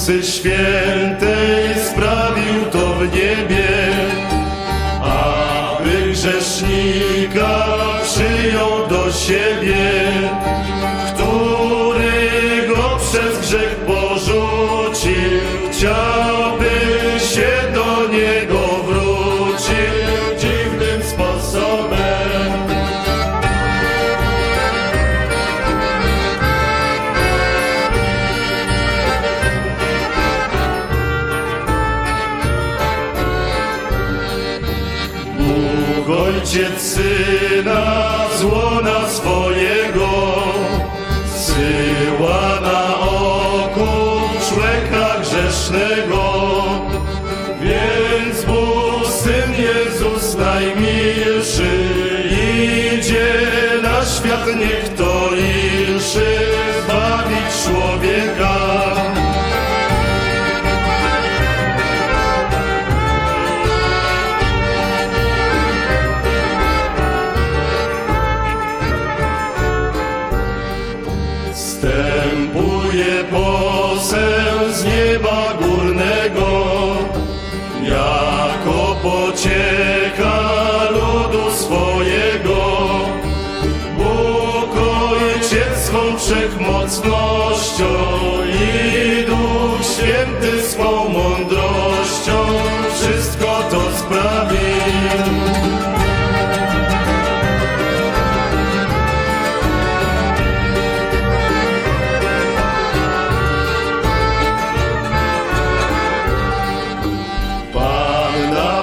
Trójcy Świętej sprawił to w niebie, aby grzesznika przyjął do siebie, który go przez grzech porzucił, chciałby się do niego wrócił dziwnym sposobem. Bóg Ojciec Syna z łona swojego zsyła na okup człowieka grzesznego, więc Bóg Syn Jezus najmilszy idzie na świat, nie kto inszy zbawić człowieka. Wstępuje poseł z nieba górnego, jako pocieka ludu swojego. Bóg Ojciec swą wszechmocnością i Duch Święty swą mądrością wszystko to sprawi.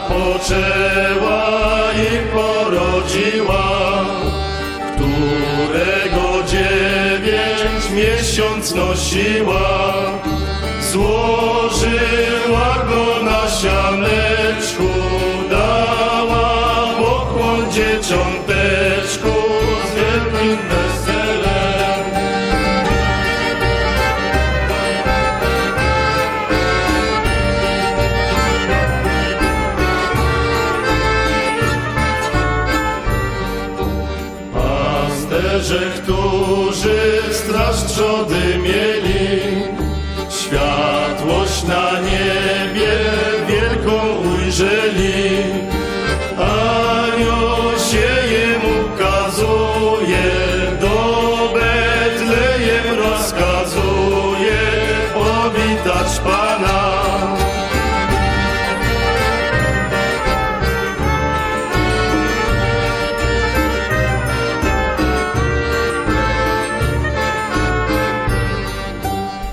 Poczęła i porodziła, którego 9 miesiąc nosiła. Złożyła go na sianeczku, dała pokłon dzieciąteczku z wielkim weselem. Pasterze, którzy straż trzody mieli, światłość na niebie wielką ujrzeli. Anioł się jemu ukazuje, do Betlejem rozkazuje powitać Pana.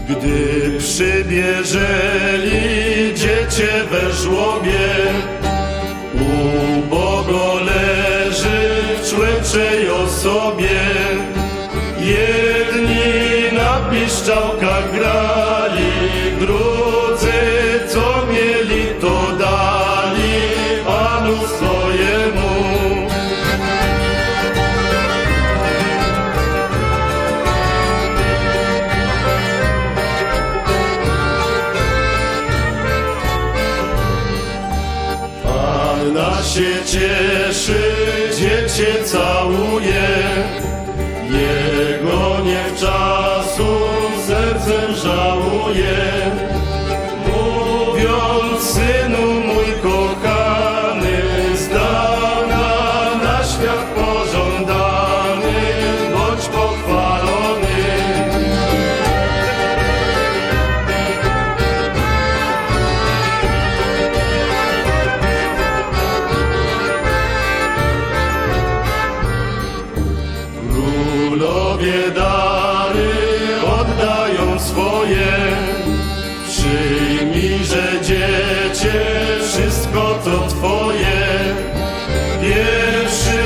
Gdy przybierzeli dziecię we żłobie, ubogo leży w człeczej osobie. Jedni na piszczałkach grali, drudzy co mieli to dali Panu swojemu. Panna się cieszy, dziecię całuje, jego niewczasu sercem żałuje, mówiąc: synu mój kochany, z dawna na świat pożądany, bądź pochwalony. Królowie dary oddają swoje, przyjmijże dziecię, wszystko to Twoje. Pierwszy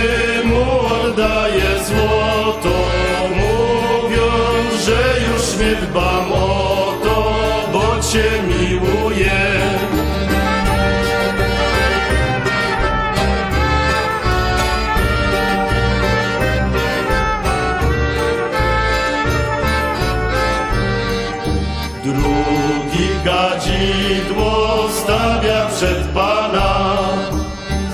mu oddaje złoto, mówiąc, że już nie dbam o to, bo Cię miłuję. Drugi kadzidło stawia przed Pana,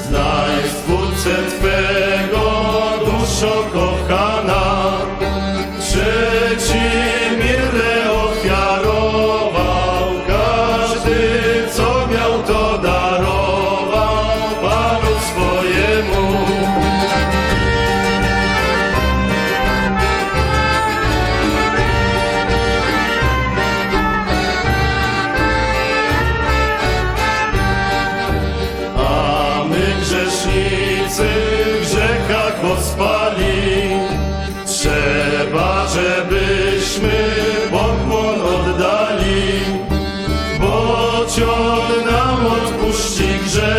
znaj Stwórcę Twego, duszo kochana. Trzeci mirrę ofiarował, grzesznicy w grzechach ospali. Trzeba, żebyśmy pokłon oddali, bo On nam odpuści grzech.